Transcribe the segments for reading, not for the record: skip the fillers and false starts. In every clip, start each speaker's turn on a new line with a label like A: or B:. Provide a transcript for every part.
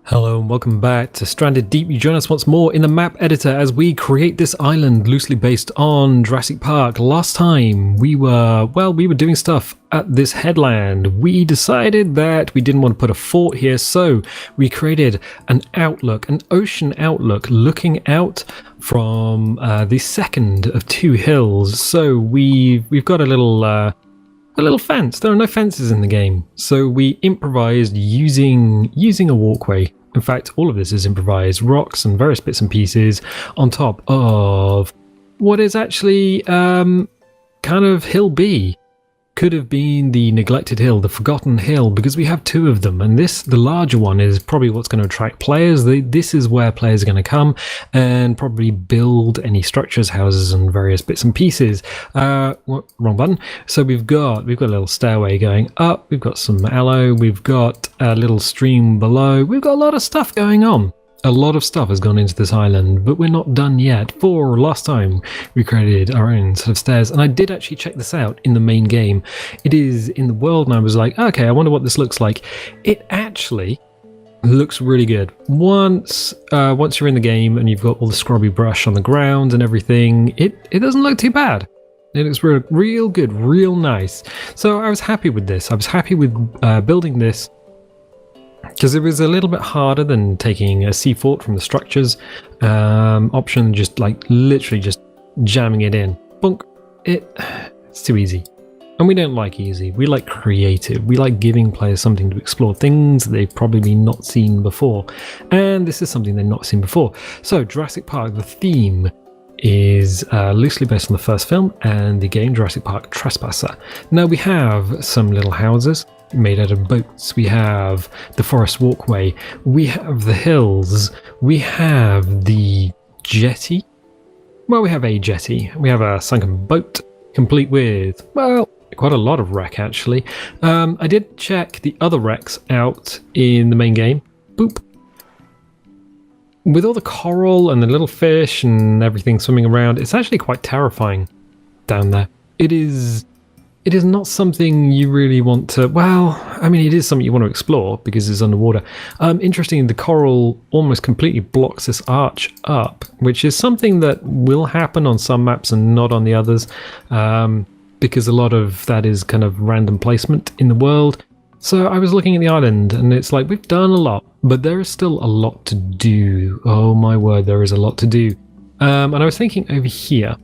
A: Hello and welcome back to Stranded Deep. You join us once more in the map editor as we create this island loosely based on Jurassic Park. Last time we were doing stuff at this headland. We decided that we didn't want to put a fort here, so we created an outlook, an ocean outlook looking out from the second of two hills. So we've got a little fence. There are no fences in the game, so we improvised using a walkway. In fact, all of this is improvised, rocks and various bits and pieces on top of what is actually kind of Hill B. Could have been the neglected hill, the forgotten hill, because we have two of them, and the larger one is probably what's going to attract players. This is where players are going to come and probably build any structures, houses, and various bits and pieces. Wrong button. So we've got a little stairway going up. We've got some aloe. We've got a little stream below. We've got a lot of stuff going on. A lot of stuff has gone into this island, but we're not done yet. For last time, we created our own set of stairs, and I did actually check this out in the main game. It is in the world, and I was like, okay, I wonder what this looks like. It actually looks really good. Once you're in the game and you've got all the scrubby brush on the ground and everything, it doesn't look too bad. It looks real good, real nice. So I was happy with this. I was happy with building this, because it was a little bit harder than taking a sea fort from the structures option, just like literally just jamming it in. Bunk. It's too easy. And we don't like easy. We like creative. We like giving players something to explore, things they've probably not seen before. And this is something they've not seen before. So Jurassic Park, the theme is loosely based on the first film and the game Jurassic Park Trespasser. Now we have some little houses made out of boats. We have the forest walkway. We have the hills. We have the jetty. Well, we have a jetty. We have a sunken boat, complete with, well, quite a lot of wreck, actually. I did check the other wrecks out in the main game. Boop. With all the coral and the little fish and everything swimming around, it's actually quite terrifying down there. It is not something you really want to, well, I mean, it is something you want to explore because it's underwater. Interestingly, the coral almost completely blocks this arch up, which is something that will happen on some maps and not on the others, because a lot of that is kind of random placement in the world. So I was looking at the island and it's like, we've done a lot, but there is still a lot to do. Oh my word, there is a lot to do. And I was thinking over here,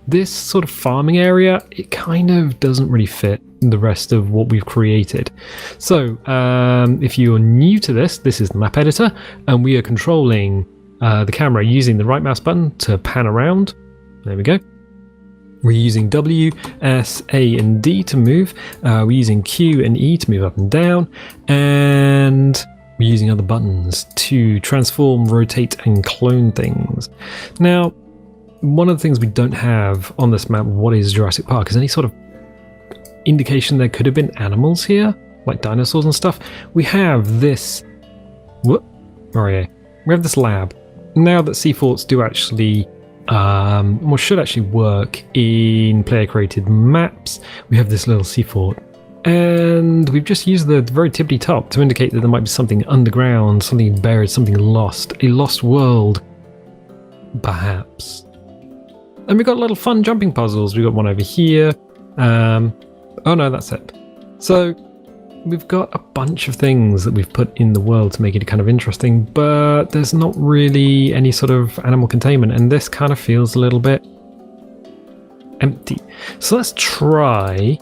A: this sort of farming area, it kind of doesn't really fit the rest of what we've created. So if you're new to this is the map editor, and we are controlling the camera using the right mouse button to pan around. There we go. We're using W, S, A, and D to move. We're using Q and E to move up and down. And we're using other buttons to transform, rotate, and clone things. Now, one of the things we don't have on this map, what is Jurassic Park, is any sort of indication there could have been animals here, like dinosaurs and stuff. We have this... We have this lab. Now that sea forts do actually... should actually work in player-created maps, we have this little sea fort. And we've just used the very tippity top to indicate that there might be something underground, something buried, something lost. A lost world, perhaps. And we've got little fun jumping puzzles. We've got one over here. Oh no, that's it. So we've got a bunch of things that we've put in the world to make it kind of interesting, but there's not really any sort of animal containment, and this kind of feels a little bit empty. So let's try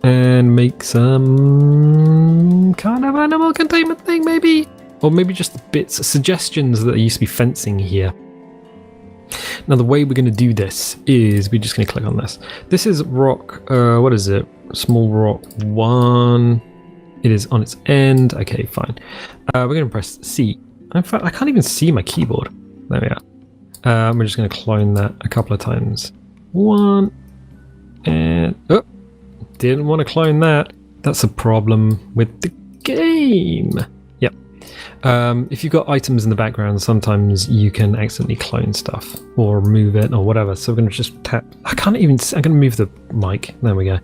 A: and make some kind of animal containment thing, maybe? Or maybe just bits, suggestions that there used to be fencing here. Now the way we're going to do this is we're just going to click on this. This is rock, what is it? Small rock 1. It is on its end. Okay, fine. We're going to press C. In fact, I can't even see my keyboard. There we are. We're just going to clone that a couple of times. 1. And... oh! Didn't want to clone that. That's a problem with the game. Yep. If you've got items in the background, sometimes you can accidentally clone stuff or move it or whatever. So we're going to just tap. I'm going to move the mic. There we go.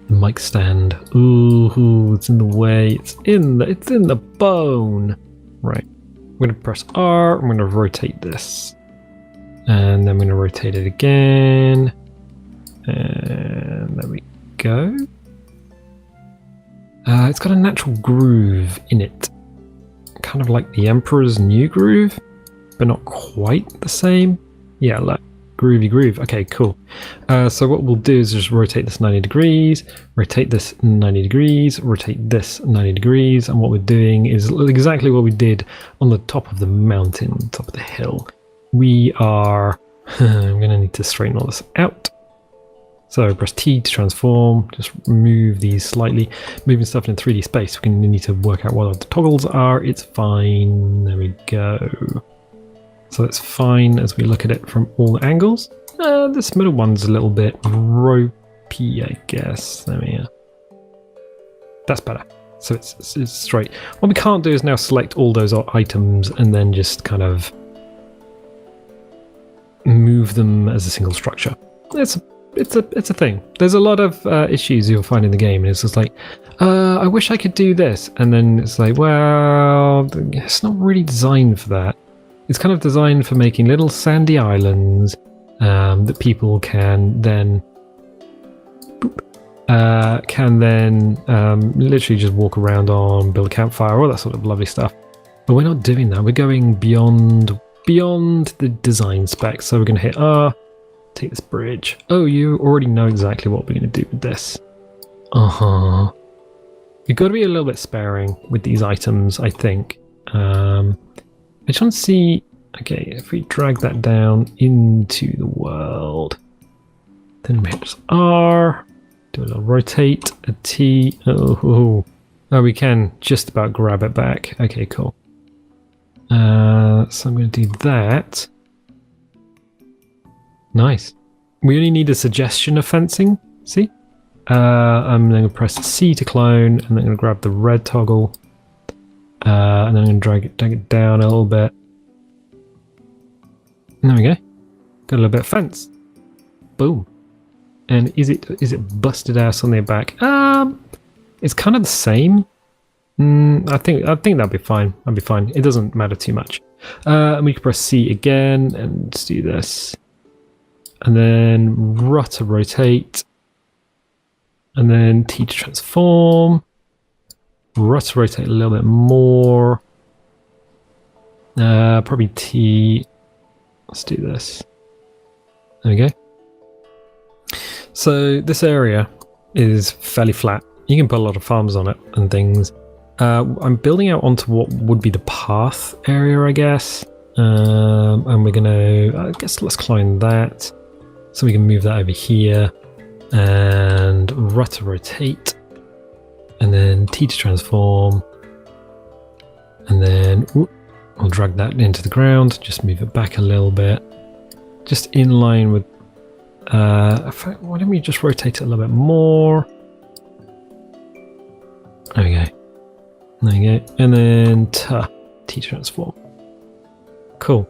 A: The mic stand. Ooh, it's in the way. It's in the bone. Right. I'm going to press R. I'm going to rotate this. And then I'm going to rotate it again. And there we go. It's got a natural groove in it. Kind of like the Emperor's New Groove, but not quite the same. Yeah, like groovy groove. Okay, cool. So what we'll do is just rotate this 90 degrees, rotate this 90 degrees, rotate this 90 degrees, and what we're doing is exactly what we did on the top of the mountain, top of the hill. We are... I'm going to need to straighten all this out. So press T to transform, just move these slightly. Moving stuff in 3D space, we need to work out what the toggles are. It's fine. There we go. So that's fine as we look at it from all angles. This middle one's a little bit ropey, I guess. There we are. That's better. So it's straight. What we can't do is now select all those items and then just kind of move them as a single structure. It's a thing. There's a lot of issues you'll find in the game, and it's just like, I wish I could do this, and then it's like, well, it's not really designed for that. It's kind of designed for making little sandy islands that people can then literally just walk around on, build a campfire, all that sort of lovely stuff. But we're not doing that. We're going beyond the design specs. So we're going to hit R. Take this bridge. Oh, you already know exactly what we're going to do with this. You've got to be a little bit sparing with these items, I think. I just want to see... Okay, if we drag that down into the world, then we hit R, do a little rotate, a T. Oh, we can just about grab it back. Okay, cool. So I'm going to do that. Nice. We only need a suggestion of fencing. See? I'm going to press C to clone, and then I'm going to grab the red toggle, and then I'm going to drag it down a little bit. And there we go. Got a little bit of fence. Boom. And is it busted out on their back? It's kind of the same. I think that'll be fine. That'll be fine. It doesn't matter too much. And we can press C again and just do this. And then to rotate. And then T to transform. To rotate a little bit more. Probably T. Let's do this. There we go. So this area is fairly flat. You can put a lot of farms on it and things. I'm building out onto what would be the path area, I guess. And we're gonna, I guess let's clone that. So we can move that over here. And to rotate. And then T to transform. And then I'll drag that into the ground. Just move it back a little bit. Just in line with... in fact, why don't we just rotate it a little bit more? There we go. There you go. And then T transform. Cool.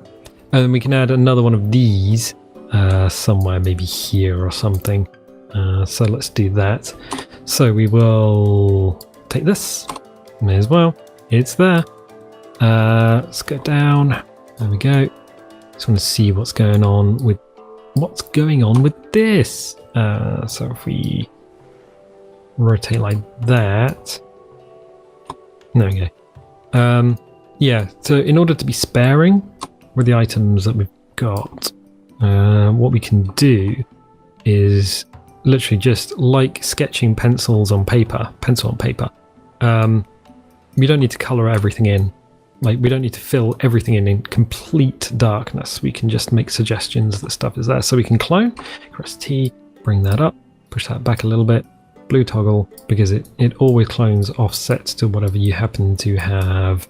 A: And then we can add another one of these somewhere, maybe here or something. So let's do that. So we will take this. May as well. It's there. Let's go down. There we go. Just want to see what's going on with this. So if we rotate like that. There we go. Yeah, so in order to be sparing with the items that we've got, what we can do is literally just like sketching pencil on paper. We don't need to color everything in. Like, we don't need to fill everything in complete darkness. We can just make suggestions that stuff is there. So we can clone, press T, bring that up, push that back a little bit, blue toggle, because it always clones offsets to whatever you happen to have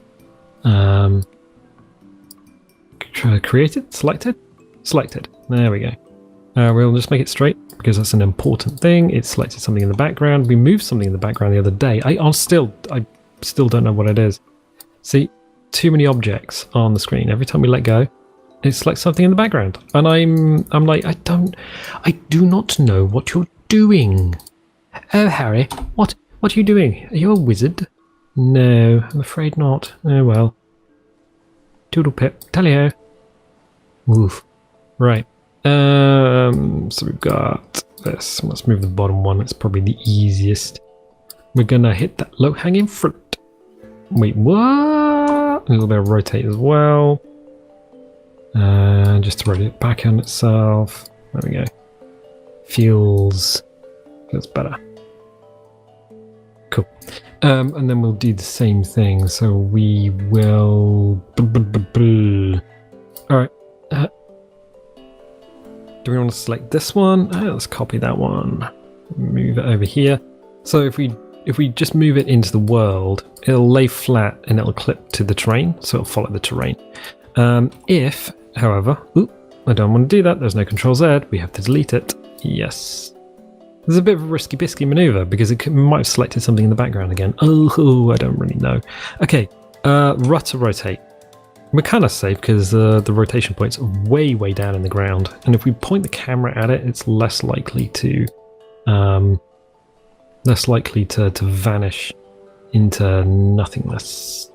A: created, selected. There we go. We'll just make it straight because that's an important thing. It selected something in the background. We moved something in the background the other day. I still don't know what it is. See, too many objects on the screen. Every time we let go, it selects something in the background, and I'm like, I do not know what you're doing. Oh, Harry, what are you doing? Are you a wizard? No, I'm afraid not. Oh well. Toodle pip. Tally-ho. Woof. Right. So we've got this. Let's move the bottom one. It's probably the easiest. We're gonna hit that low-hanging fruit. Wait, what? A little bit of rotate as well. Just to rotate it back on itself. There we go. Feels better. Cool. And then we'll do the same thing. So we will. All right. Do we want to select this one? Let's copy that one. Move it over here. So if we just move it into the world, it'll lay flat and it'll clip to the terrain, so it'll follow the terrain. If, however, I don't want to do that, there's no Control Z, we have to delete it. Yes. There's a bit of a risky bisky maneuver because it might have selected something in the background again. Oh, I don't really know. Okay, rudder rotate. We're kind of safe because the rotation point's way down in the ground, and if we point the camera at it, it's less likely to vanish into nothingness.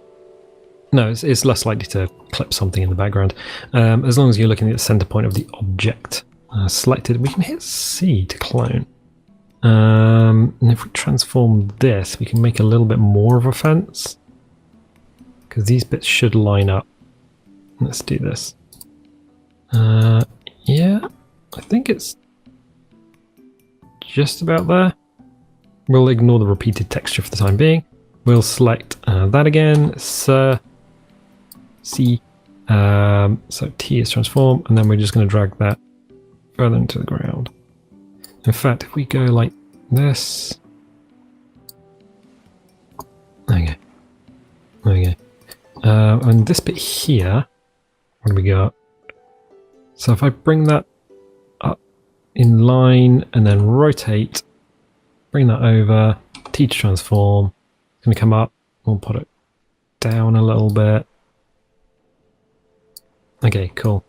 A: No, it's less likely to clip something in the background. As long as you're looking at the center point of the object selected, we can hit C to clone. And if we transform this, we can make a little bit more of a fence, because these bits should line up. Let's do this. Yeah, I think it's just about there. We'll ignore the repeated texture for the time being. We'll select that again, C. So T is transform, and then we're just going to drag that further into the ground. In fact, if we go like this, okay, and this bit here, what do we got? So if I bring that up in line and then rotate, bring that over, T to transform, it's going to come up, we'll put it down a little bit. Okay, cool.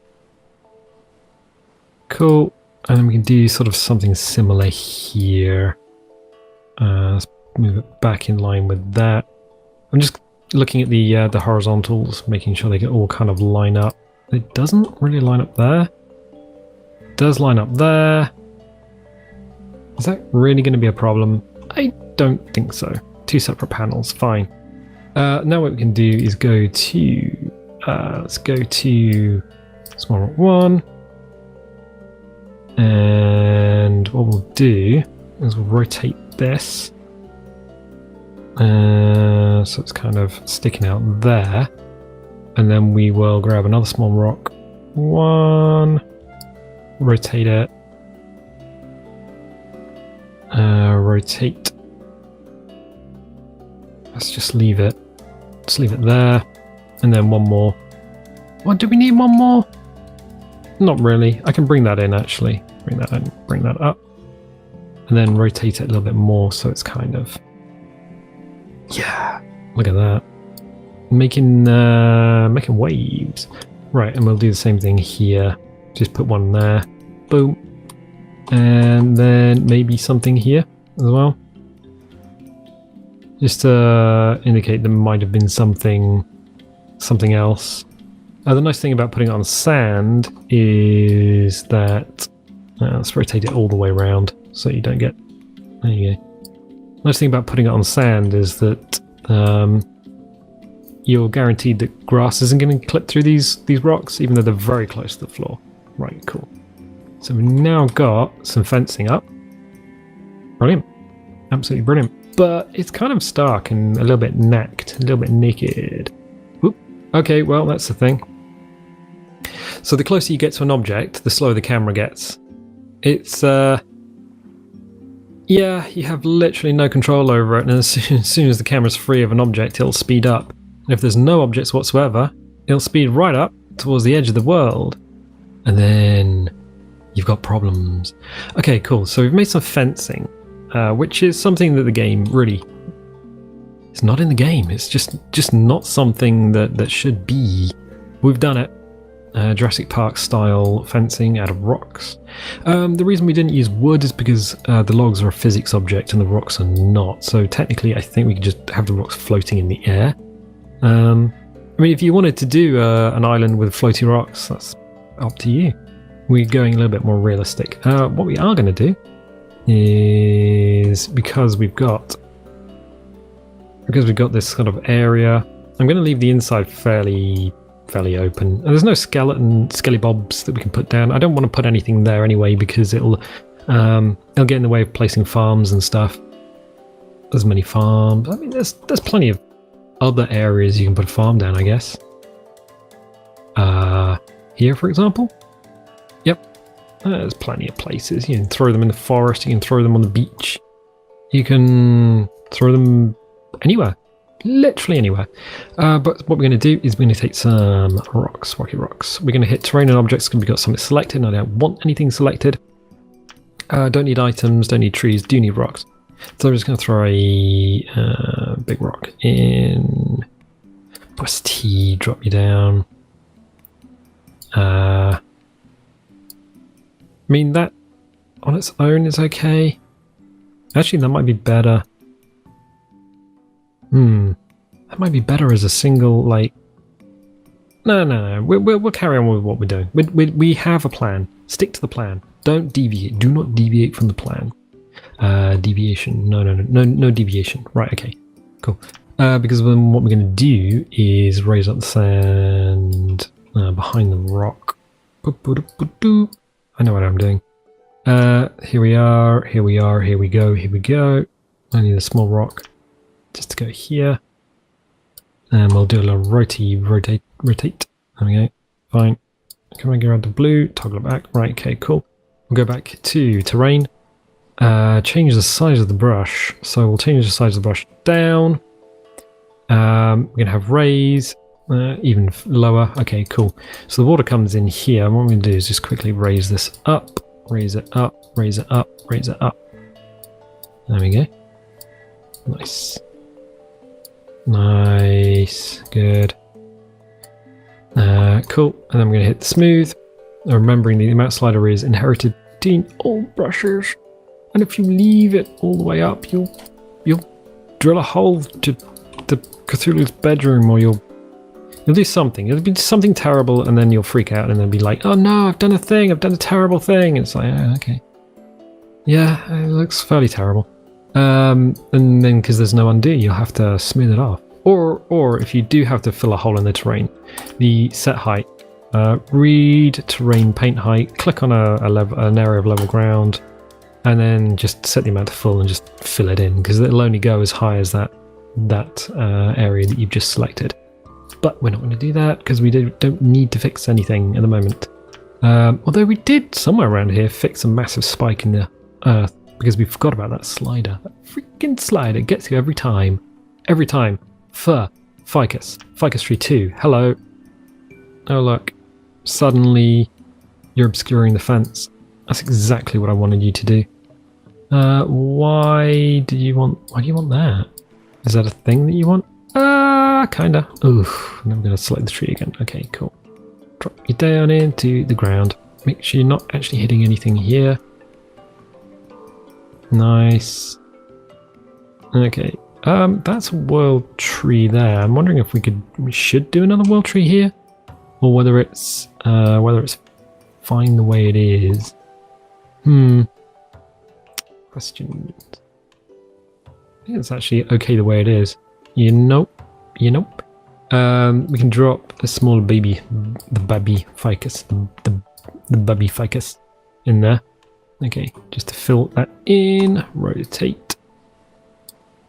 A: Cool. And then we can do sort of something similar here. Let's move it back in line with that. I'm just looking at the horizontals, making sure they can all kind of line up. It doesn't really line up there. It does line up there. Is that really going to be a problem? I don't think so. Two separate panels, fine. Now what we can do is go to, let's go to small rock 1. And what we'll do is we'll rotate this. So it's kind of sticking out there. And then we will grab another small rock 1, rotate it, rotate. Let's just leave it there, and then one more. What, do we need one more? Not really. I can bring that in actually. Bring that in, bring that up, and then rotate it a little bit more so it's kind of, yeah. Look at that. Making waves. Right, and we'll do the same thing here. Just put one there. Boom. And then maybe something here as well. Just to indicate there might have been something else. The nice thing about putting it on sand is that let's rotate it all the way around so you don't get. There you go. Nice thing about putting it on sand is that you're guaranteed that grass isn't going to clip through these rocks, even though they're very close to the floor. Right, cool. So we've now got some fencing up. Brilliant. Absolutely brilliant. But it's kind of stark and a little bit nacked, a little bit naked. Whoop. Okay, well, that's the thing. So the closer you get to an object, the slower the camera gets. It's, yeah, you have literally no control over it, and as soon as the camera's free of an object, it'll speed up. And if there's no objects whatsoever, it'll speed right up towards the edge of the world. And then you've got problems. Okay, cool. So we've made some fencing, which is something that the game really... It's not in the game. It's just not something that should be. We've done it. Jurassic Park style fencing out of rocks. The reason we didn't use wood is because the logs are a physics object and the rocks are not. So technically I think we could just have the rocks floating in the air. I mean, if you wanted to do an island with floaty rocks, that's up to you. We're going a little bit more realistic. What we are going to do is, because we've got this sort of area, I'm going to leave the inside fairly open. And there's no skelly bobs that we can put down. I don't want to put anything there anyway because it'll get in the way of placing farms and stuff. There's many farms. I mean, there's plenty of other areas you can put a farm down, I guess. Here, for example. Yep. There's plenty of places. You can throw them in the forest. You can throw them on the beach. You can throw them anywhere. Literally anywhere. But what we're going to do is we're going to take some rocks, rocky rocks. We're going to hit terrain and objects because we've got something selected and I don't want anything selected. Don't need items, don't need trees, do need rocks. So I'm just going to throw a big rock in. Press T, drop you down. I mean, that on its own is okay. Actually, that might be better. That might be better as a single, like... No. We'll carry on with what we're doing. We have a plan. Stick to the plan. Don't deviate. Do not deviate from the plan. Deviation. No deviation. Right, okay. Cool. Because then what we're going to do is raise up the sand behind the rock. I know what I'm doing. Here we are. Here we go. I need a small rock just to go here. And we'll do a little rotate. There we go. Fine. Can I go around the blue? Toggle it back. Right, okay, cool. We'll go back to terrain. Change the size of the brush. So we'll change the size of the brush down. We're going to have raise. Even lower. Okay, cool. So the water comes in here. And what we're going to do is just quickly raise this up. Raise it up. Raise it up. Raise it up. There we go. Nice. Nice. Good. Cool. And then I'm going to hit the smooth. Remembering the amount slider is inherited in all brushes. And if you leave it all the way up, you'll drill a hole to Cthulhu's bedroom, or you'll do something. It'll be something terrible, and then you'll freak out and then be like, oh no, I've done a terrible thing. And it's like, oh, okay. Yeah, it looks fairly terrible. And then because there's no undo, you'll have to smooth it off. Or if you do have to fill a hole in the terrain, the set height, read terrain paint height, click on an area of level ground, and then just set the amount to full and just fill it in, because it'll only go as high as that area that you've just selected. But we're not going to do that because we don't need to fix anything at the moment. Although we did somewhere around here fix a massive spike in the earth because we forgot about that slider. That freaking slider gets you every time. Every time. Ficus tree 2. Hello. Oh look. Suddenly you're obscuring the fence. That's exactly what I wanted you to do. Why do you want that? Is that a thing that you want? Kinda. Oof. And I'm gonna select the tree again. Okay, cool. Drop you down into the ground. Make sure you're not actually hitting anything here. Nice. Okay. That's a world tree there. I'm wondering if we should do another world tree here, or whether it's fine the way it is. Question. I think it's actually okay the way it is. You know. We can drop a small baby, the baby ficus, the baby ficus in there. Okay, just to fill that in, rotate.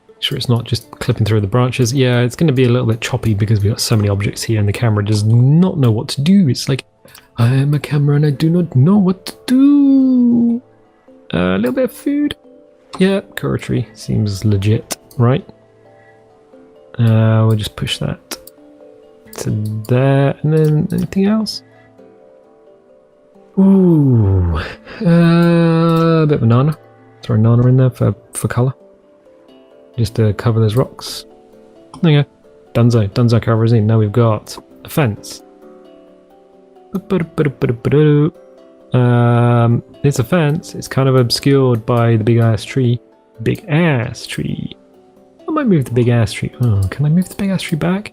A: Make sure it's not just clipping through the branches. Yeah, it's going to be a little bit choppy because we've got so many objects here and the camera does not know what to do. It's like, I am a camera and I do not know what to do. A little bit of food. Yeah, curry seems legit, right? We'll just push that to there, and then anything else? Ooh, a bit of a nana. Throw a nana in there for colour, just to cover those rocks. There you go. Dunzo covers in. Now we've got a fence. It's a fence. It's kind of obscured by the big ass tree. Big ass tree. I might move the big ass tree. Oh, can I move the big ass tree back?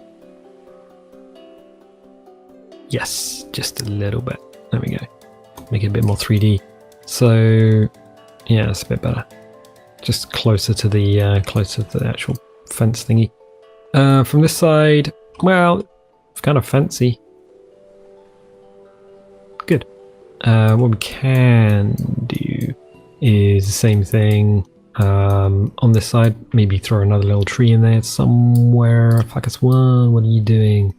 A: Yes, just a little bit. There we go. Make it a bit more 3D. So, yeah, it's a bit better. Just closer to the actual fence thingy. From this side, well, it's kind of fancy. Good. What we can do is the same thing on this side. Maybe throw another little tree in there somewhere. Fuckers, what are you doing?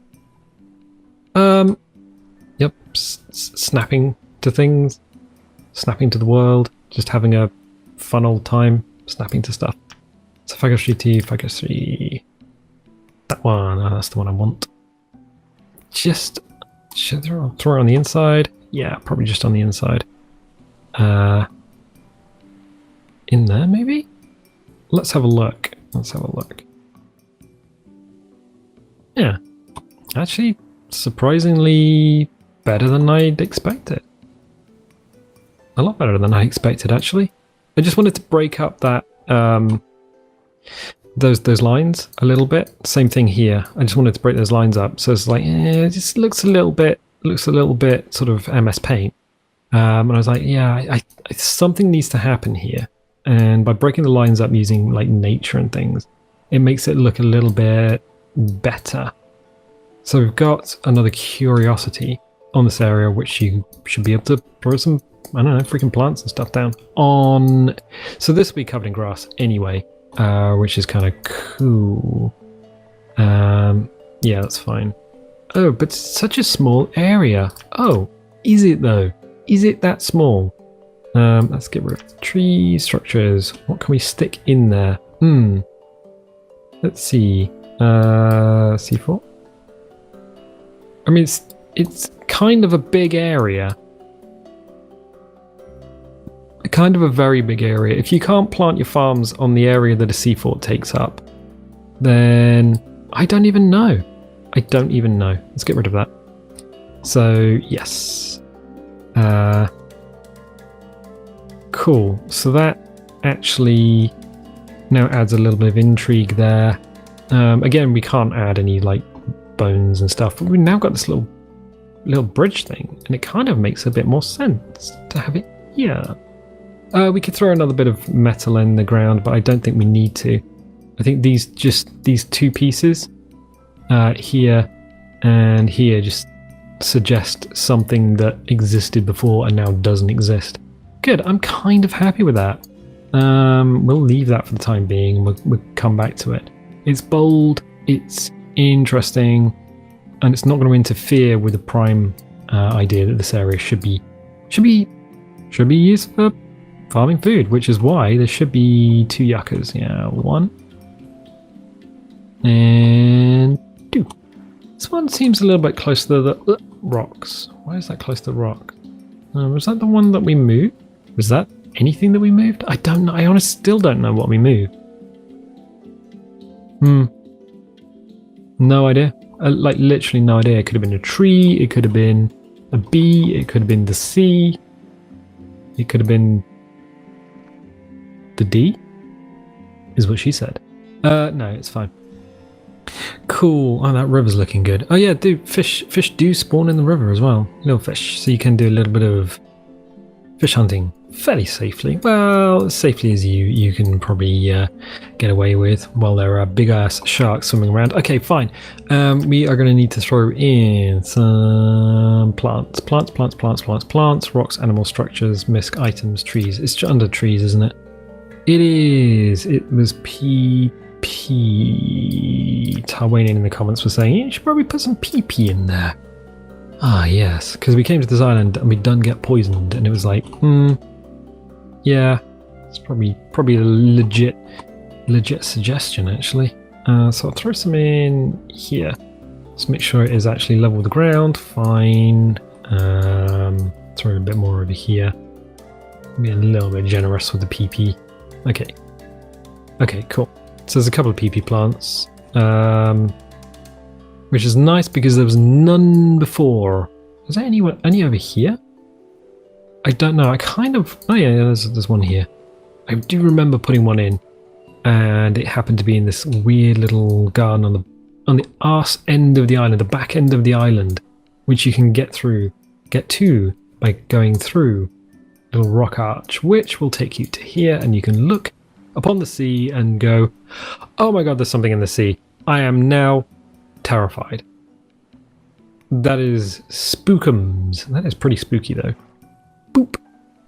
A: Yep, snapping to things, snapping to the world, just having a fun old time, snapping to stuff. So Focus 3T, Focus 3. That one, that's the one I want. Just should throw it on the inside. Yeah, probably just on the inside. In there, maybe? Let's have a look. Yeah, actually, surprisingly better than I'd expected. A lot better than I expected, actually. I just wanted to break up that those lines a little bit. Same thing here. I just wanted to break those lines up, so it's like, it just looks a little bit sort of MS Paint. And I was like, yeah, something needs to happen here. And by breaking the lines up using like nature and things, it makes it look a little bit better. So we've got another curiosity on this area, which you should be able to throw some, I don't know, freaking plants and stuff down on. So this will be covered in grass anyway, which is kind of cool. Yeah, that's fine. Oh, but it's such a small area. Oh, is it though? Is it that small? Let's get rid of tree structures. What can we stick in there? Let's see. C4. I mean, it's kind of a big area. Kind of a very big area. If you can't plant your farms on the area that a C4 takes up, then I don't even know. Let's get rid of that. So, yes. Cool. So that actually now adds a little bit of intrigue there. Again, we can't add any like bones and stuff, but we've now got this little bridge thing, and it kind of makes a bit more sense to have it here. We could throw another bit of metal in the ground, but I don't think we need to. I think these two pieces, here and here, just suggest something that existed before and now doesn't exist. Good, I'm kind of happy with that. We'll leave that for the time being, and we'll come back to it. It's bold, it's interesting, and it's not going to interfere with the prime idea that this area should be used for farming food, which is why there should be 2 yuccas. Yeah, 1 and 2. This one seems a little bit close to the rocks. Why is that close to the rock? Was that the one that we moved? Was that anything that we moved? I don't know. I honestly still don't know what we moved. No idea. Like literally no idea. It could have been a tree. It could have been a bee. It could have been the sea. It could have been the D, is what she said. No, it's fine. Cool. Oh, that river's looking good. Oh yeah, dude, fish do spawn in the river as well. Little fish. So you can do a little bit of fish hunting fairly safely. Well, as safely as you can probably get away with while there are big ass sharks swimming around. Okay, fine. We are going to need to throw in some plants, rocks, animal structures, misc items, trees. It's just under trees, isn't it? It is. It was PP. Tarwanian in the comments was saying, you should probably put some PP in there. Ah, yes, because we came to this island and we done get poisoned, and it was like, yeah, it's probably a legit suggestion actually. So I'll throw some in here. Let's make sure it is actually level with the ground. Fine. Throw a bit more over here. Be a little bit generous with the PP. Okay, cool. So there's a couple of PP plants, which is nice because there was none before. Is there any over here? I don't know. Oh yeah, there's one here. I do remember putting one in, and it happened to be in this weird little garden on the arse end of the island, the back end of the island. which you can get to by going through a little rock arch, which will take you to here, and you can look upon the sea and go, oh my god, there's something in the sea. I am now terrified. That is spookums. That is pretty spooky though. Boop.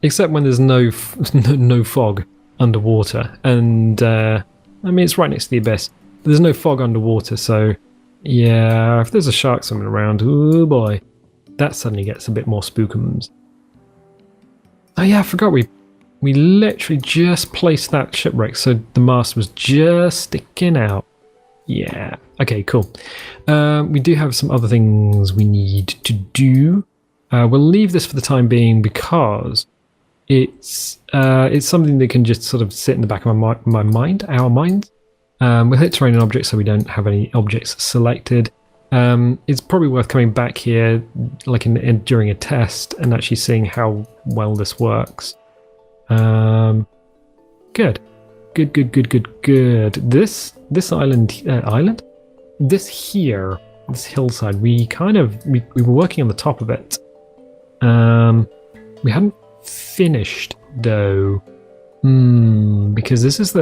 A: Except when there's no fog underwater, and I mean it's right next to the abyss. There's no fog underwater, so yeah, if there's a shark swimming around, oh boy, that suddenly gets a bit more spookums. Oh yeah, I forgot we literally just placed that shipwreck, so the mast was just sticking out. Yeah. Okay, cool. We do have some other things we need to do. We'll leave this for the time being because it's something that can just sort of sit in the back of our minds. We'll hit terrain and objects, so we don't have any objects selected. It's probably worth coming back here, like during a test, and actually seeing how well this works. Good. This island, this hillside, we were working on the top of it. We hadn't finished though, because this is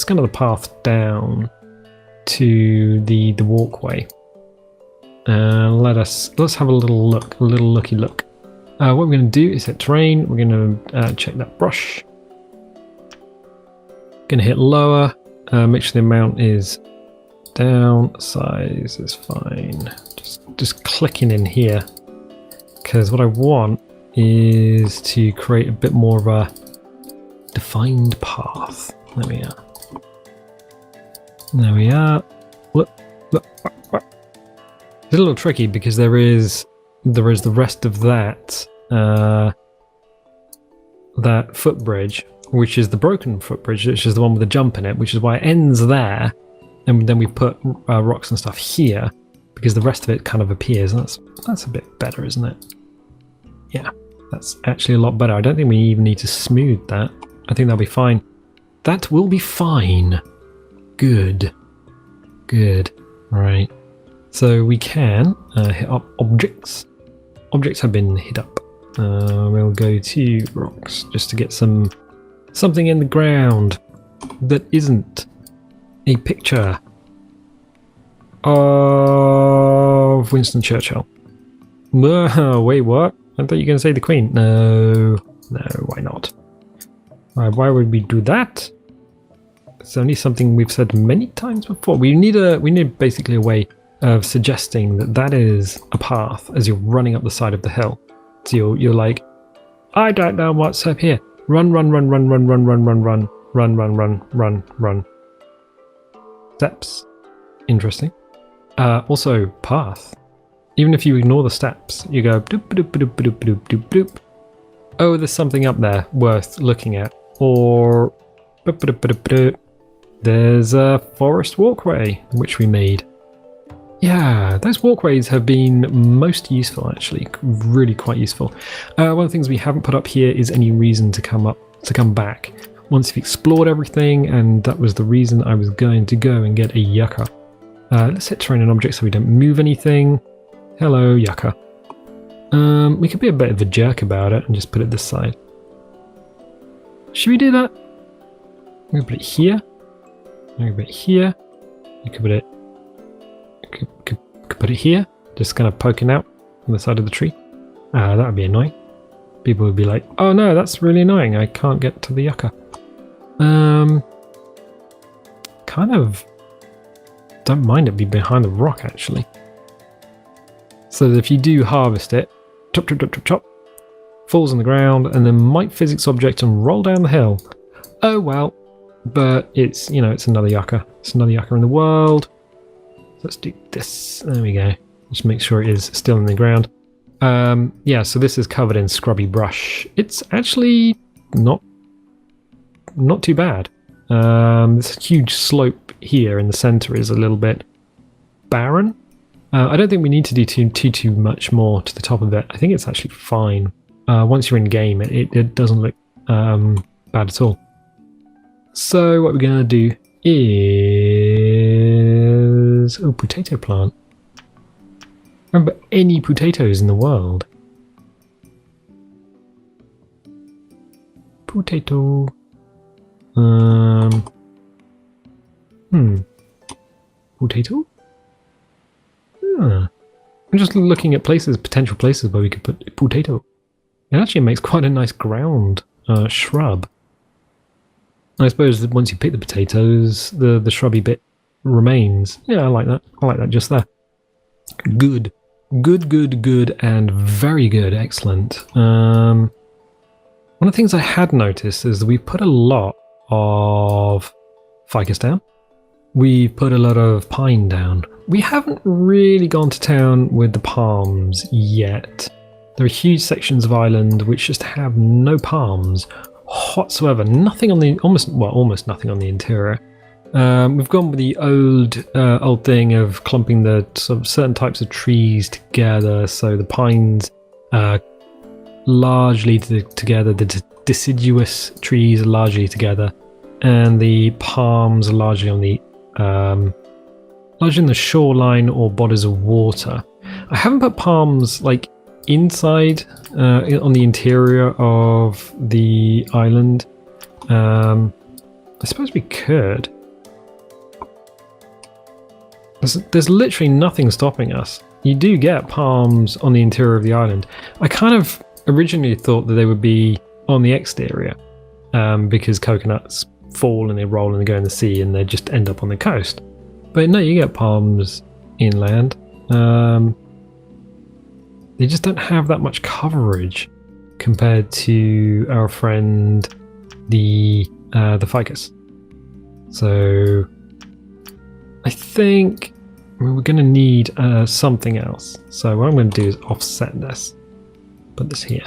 A: kind of the path down to the walkway. Let's have a little looky look. What we're going to do is hit terrain. We're going to check that brush. Going to hit lower. Make sure the amount is down. Size is fine. Just clicking in here, because what I want is to create a bit more of a defined path. There we are. There we are. Look. It's a little tricky because there is the rest of that footbridge, which is the broken footbridge, which is the one with the jump in it, which is why it ends there, and then we put rocks and stuff here, because the rest of it kind of appears, and that's a bit better, isn't it? Yeah, that's actually a lot better. I don't think we even need to smooth that. I think that'll be fine. That will be fine. Good. Right. So we can hit up objects. Objects have been hit up. We'll go to rocks just to get something in the ground that isn't a picture of Winston Churchill. Whoa, wait, what? I thought you were going to say the Queen. No, why not? Why would we do that? It's only something we've said many times before. We need basically a way of suggesting that is a path as you're running up the side of the hill. So you're like, I don't know what's up here. Run. Steps. Interesting. Also, path. Even if you ignore the steps, you go doop doop doop doop doop doop doop. Oh, there's something up there worth looking at. Or there's a forest walkway which we made. Yeah, those walkways have been most useful, actually. Really quite useful. One of the things we haven't put up here is any reason to come back. Once you've explored everything, and that was the reason I was going to go and get a yucca. Let's hit terrain and objects so we don't move anything. Hello, yucca. We could be a bit of a jerk about it and just put it this side. Should we do that? We could put it here. We could put it here. You could put it. Could put it here, just kind of poking out on the side of the tree. That would be annoying. People would be like, oh no, that's really annoying, I can't get to the yucca. Kind of don't mind it be behind the rock, actually. So that if you do harvest it, chop, falls on the ground, and then might physics object and roll down the hill. Oh well, but it's another yucca. It's another yucca in the world. Let's do this. There we go. Just make sure it is still in the ground. Yeah, so this is covered in scrubby brush. It's actually not too bad. This huge slope here in the center is a little bit barren. I don't think we need to do too much more to the top of it. I think it's actually fine. Once you're in game, it doesn't look bad at all. So what we're going to do is... Oh, potato plant. Remember any potatoes in the world. Potato. Potato? I'm just looking at potential places where we could put potato. It actually makes quite a nice ground shrub. I suppose that once you pick the potatoes, the shrubby bit remains. Yeah, I like that. I like that just there. Good. Good, and very good. Excellent. One of the things I had noticed is that we've put a lot of ficus down. We've put a lot of pine down. We haven't really gone to town with the palms yet. There are huge sections of island which just have no palms whatsoever. Nothing on the almost nothing on the interior. We've gone with the old thing of clumping the sort of certain types of trees together. So the pines largely together, the deciduous trees are largely together, and the palms are largely on the largely in the shoreline or bodies of water. I haven't put palms like inside on the interior of the island. I suppose we could. There's literally nothing stopping us. You do get palms on the interior of the island. I kind of originally thought that they would be on the exterior because coconuts fall and they roll and they go in the sea and they just end up on the coast. But no, you get palms inland. They just don't have that much coverage compared to our friend the ficus. So I think we're going to need something else. So what I'm going to do is offset this. Put this here.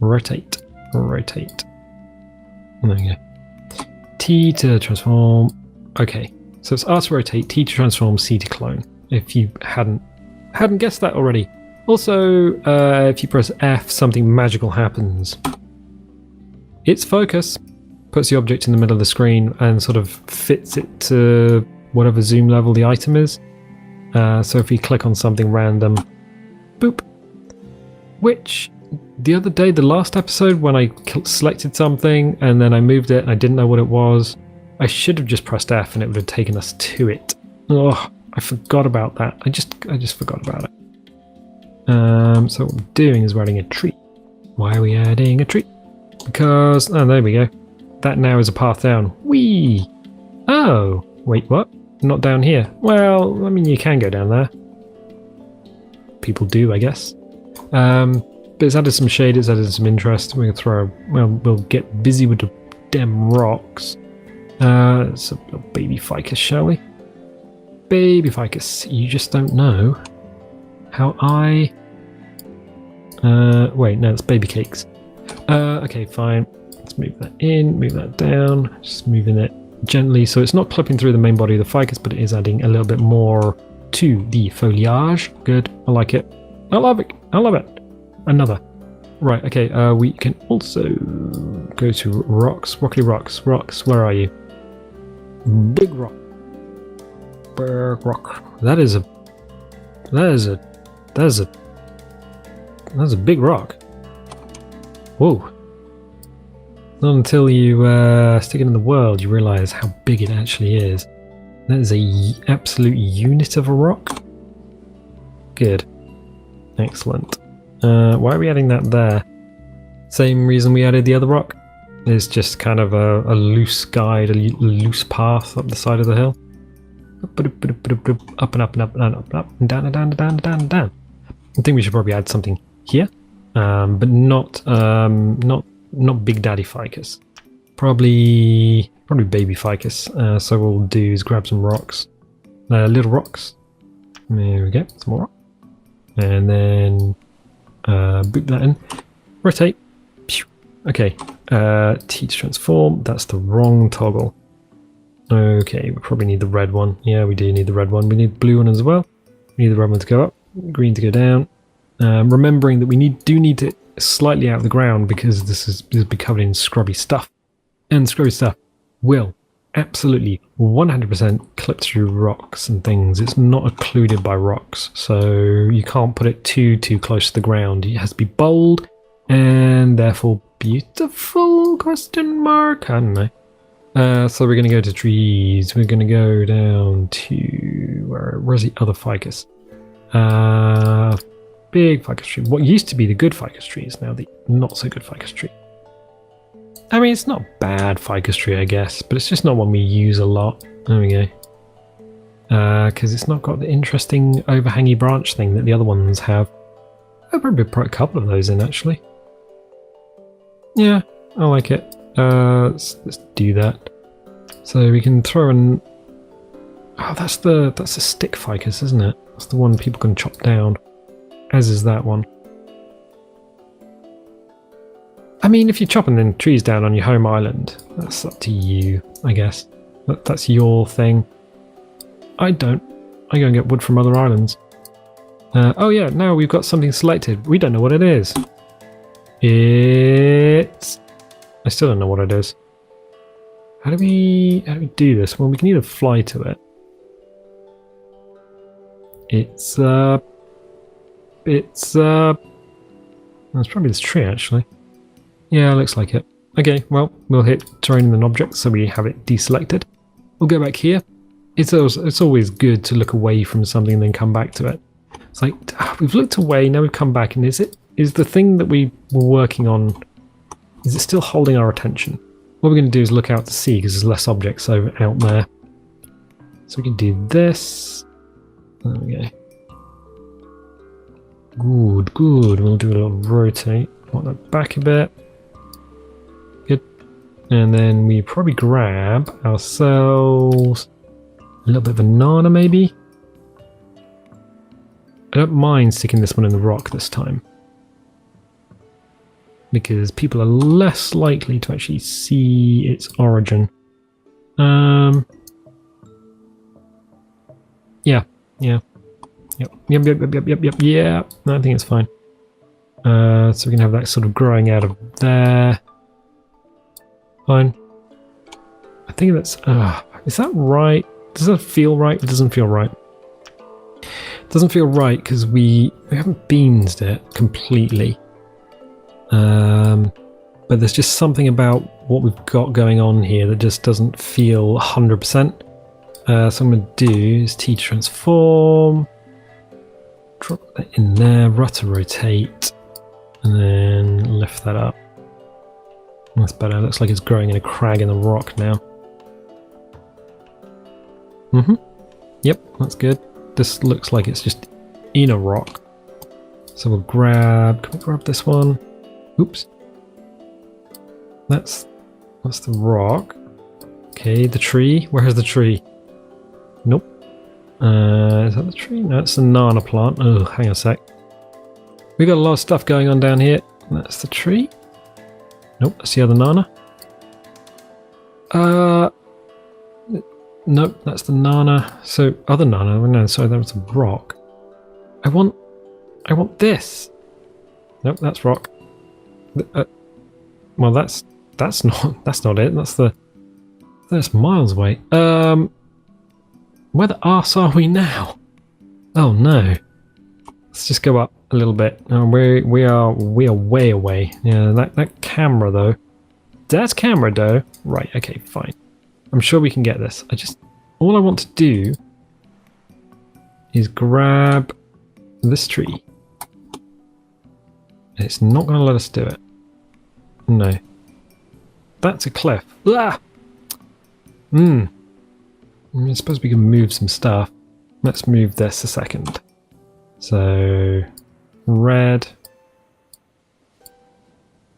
A: Rotate. There you go. T to transform. Okay, so it's R to rotate, T to transform, C to clone. If you hadn't guessed that already. Also, if you press F, something magical happens. Its focus puts the object in the middle of the screen and sort of fits it to whatever zoom level the item is. So if you click on something random, boop. Which, the other day, the last episode, when I selected something and then I moved it and I didn't know what it was, I should have just pressed F and it would have taken us to it. Oh, I forgot about that. I just forgot about it. So what we're doing is we're adding a tree. Why are we adding a tree? Because, oh, there we go. That now is a path down. Whee! Oh, wait, what? Not down here. Well, I mean, you can go down there. People do, I guess. But it's added some shade, it's added some interest. We're gonna we'll get busy with the damn rocks. It's a baby ficus, shall we? Baby ficus, you just don't know how I... wait, no, it's baby cakes. Okay, fine. Let's move that in, move that down. Just moving it gently, so it's not clipping through the main body of the ficus, but it is adding a little bit more to the foliage. Good, I like it. I love it. Another. Right, okay, we can also go to rocks. Rocky rocks. Rocks, where are you? Big rock. Big rock. That is a big rock. Whoa. Not until you stick it in the world you realise how big it actually is. That is a absolute unit of a rock. Good. Excellent. Why are we adding that there? Same reason we added the other rock. It's just kind of a loose guide, a loose path up the side of the hill. Up and up and up and up and up and down and down and down and down and down. I think we should probably add something here, but not Big Daddy Ficus. Probably baby ficus. So what we'll do is grab some rocks, little rocks. There we go, some more rock. And then boot that in. Rotate. Okay. T to transform. That's the wrong toggle. Okay, we probably need the red one. Yeah, we do need the red one. We need the blue one as well. We need the red one to go up, green to go down. Remembering that we do need it slightly out of the ground because this will be covered in scrubby stuff. And scrubby stuff will absolutely 100% clipped through rocks and things. It's not occluded by rocks, so you can't put it too close to the ground. It has to be bold and therefore beautiful, question mark? I don't know. So we're going to go to trees. We're going to go down to where's the other ficus? Big ficus tree. What used to be the good ficus tree is now the not so good ficus tree. I mean, it's not bad ficus tree, I guess, but it's just not one we use a lot. There we go. Because it's not got the interesting overhangy branch thing that the other ones have. I'll probably put a couple of those in, actually. Yeah, I like it. Let's do that. So we can throw in... Oh, that's the stick ficus, isn't it? That's the one people can chop down. As is that one. I mean, if you're chopping the trees down on your home island, that's up to you, I guess. That's your thing. I don't. I go and get wood from other islands. Oh yeah, now we've got something selected. We don't know what it is. It's... I still don't know what it is. How do we do this? Well, we can either fly to it. It's probably this tree, actually. Yeah, looks like it. Okay, well, we'll hit terrain and an object, so we have it deselected. We'll go back here. It's always good to look away from something and then come back to it. It's like, we've looked away, now we've come back, and is the thing that we were working on, is it still holding our attention? What we're going to do is look out to sea, because there's less objects out there. So we can do this. There we go. Good. We'll do a little rotate. Want that back a bit. Good. And then we probably grab ourselves a little bit of a nana, maybe. I don't mind sticking this one in the rock this time, because people are less likely to actually see its origin. Yeah. Yep. Yeah, no, I think it's fine. So we can have that sort of growing out of there. Fine. I think that's... is that right? Does that feel right? It doesn't feel right. It doesn't feel right because we haven't beansed it completely. But there's just something about what we've got going on here that just doesn't feel 100%. So what I'm going to do is T transform. Drop that in there, rudder rotate, and then lift that up. That's better. It looks like it's growing in a crag in the rock now. Yep, that's good. This looks like it's just in a rock. So we'll grab... Can we grab this one? Oops. That's the rock. Okay, the tree. Where's the tree? Nope. Is that the tree? No, it's the nana plant. Oh, hang on a sec. We got a lot of stuff going on down here. That's the tree. Nope, that's the other nana. Nope, that's the nana. So, other nana. Oh, no, sorry, that was a rock. I want this. Nope, that's rock. Well, that's not it. That's miles away. Where the arse are we now? Oh no. Let's just go up a little bit. We are way away. Yeah, that camera though. That's camera though. Right, okay, fine. I'm sure we can get this. All I want to do is grab this tree. It's not going to let us do it. No. That's a cliff. Ah! I suppose we can move some stuff. Let's move this a second. So, red.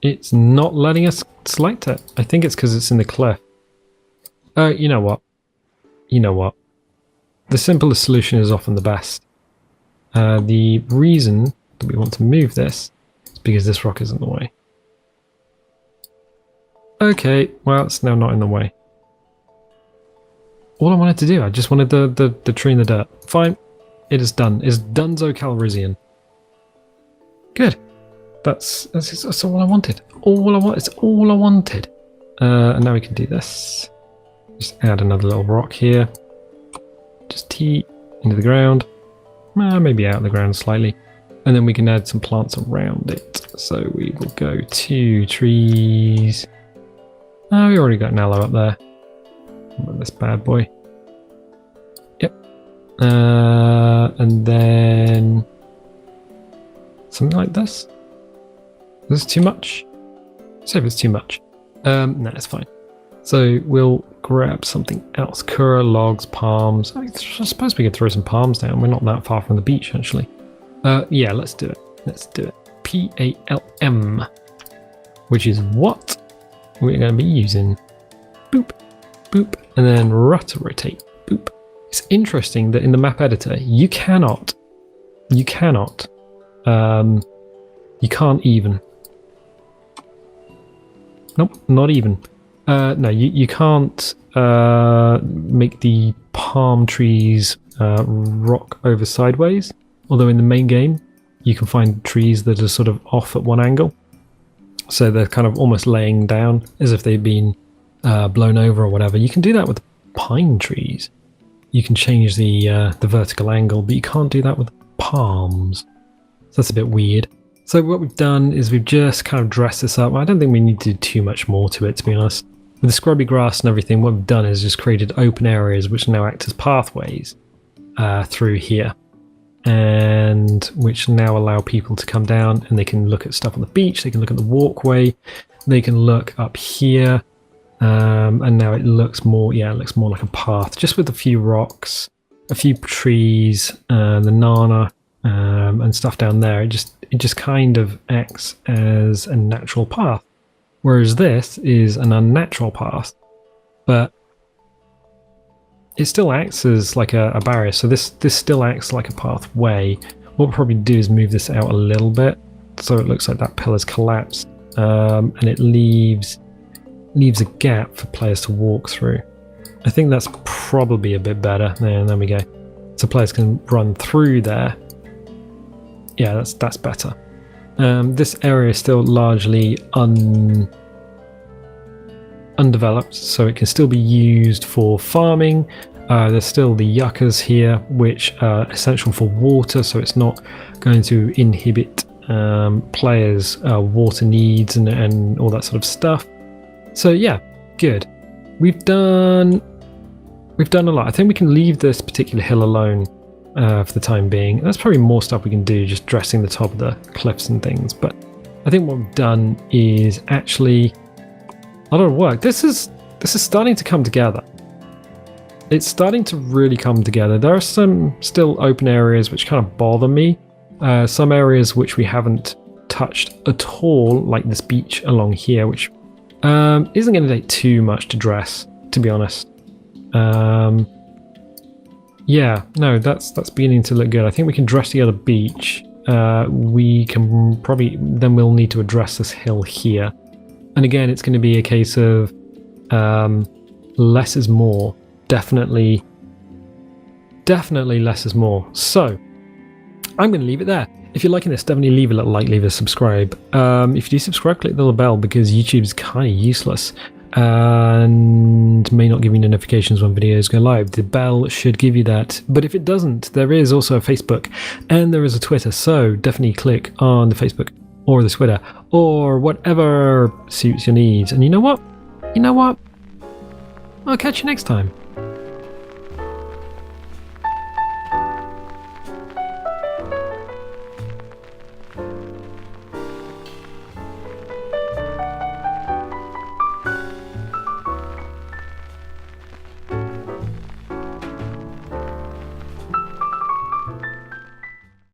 A: It's not letting us select it. I think it's because it's in the cliff. You know what? The simplest solution is often the best. The reason that we want to move this is because this rock is in the way. Okay, well, it's now not in the way. All I wanted to do, I just wanted the tree in the dirt. Fine, it is done. It's Dunzo Calrissian. Good. That's all I wanted. It's all I wanted. And now we can do this. Just add another little rock here. Just T into the ground. Maybe out of the ground slightly. And then we can add some plants around it. So we will go to trees. Oh, we already got an aloe up there. What about this bad boy? Yep. And then something like this. Is this too much? Say if it's too much. No, it's fine. So we'll grab something else. Kura, logs, palms. I suppose we could throw some palms down. We're not that far from the beach, actually. Yeah, let's do it. Let's do it. PALM, which is what we're going to be using. Boop, boop, and then rotate. Boop. It's interesting that in the map editor, you can't even. Nope, not even. No, you can't make the palm trees rock over sideways. Although in the main game, you can find trees that are sort of off at one angle. So they're kind of almost laying down as if they've been blown over or whatever. You can do that with pine trees. You can change the vertical angle, but you can't do that with palms. So that's a bit weird. So what we've done is we've just kind of dressed this up. I don't think we need to do too much more to it, to be honest. With the scrubby grass and everything, what we've done is just created open areas which now act as pathways through here. And which now allow people to come down and they can look at stuff on the beach, they can look at the walkway, they can look up here, and now it looks more, yeah, it looks more like a path, just with a few rocks, a few trees, the nana, and stuff down there. It just kind of acts as a natural path, whereas this is an unnatural path, but it still acts as like a barrier. So this still acts like a pathway. What we'll probably do is move this out a little bit so it looks like that pillar's collapsed, and it leaves a gap for players to walk through. I think that's probably a bit better. There we go. So players can run through there. Yeah, that's better. This area is still largely undeveloped, so it can still be used for farming. There's still the yuccas here, which are essential for water, so it's not going to inhibit players' water needs and all that sort of stuff. So yeah, good. We've done a lot. I think we can leave this particular hill alone for the time being. There's probably more stuff we can do, just dressing the top of the cliffs and things, but I think what we've done is actually a lot of work. This is starting to come together. It's starting to really come together. There are some still open areas which kind of bother me. Some areas which we haven't touched at all, like this beach along here, which isn't going to take too much to dress, to be honest. Yeah, no, that's beginning to look good. I think we can dress the other beach. We can probably, then we'll need to address this hill here. And again, it's going to be a case of less is more. Definitely less is more. So I'm going to leave it there. If you're liking this, definitely leave a little like, leave a subscribe. If you do subscribe, click the little bell, because YouTube's kind of useless and may not give you notifications when videos go live. The bell should give you that, but if it doesn't, there is also a Facebook and there is a Twitter, so definitely click on the Facebook or the Twitter or whatever suits your needs. And you know what? I'll catch you next time.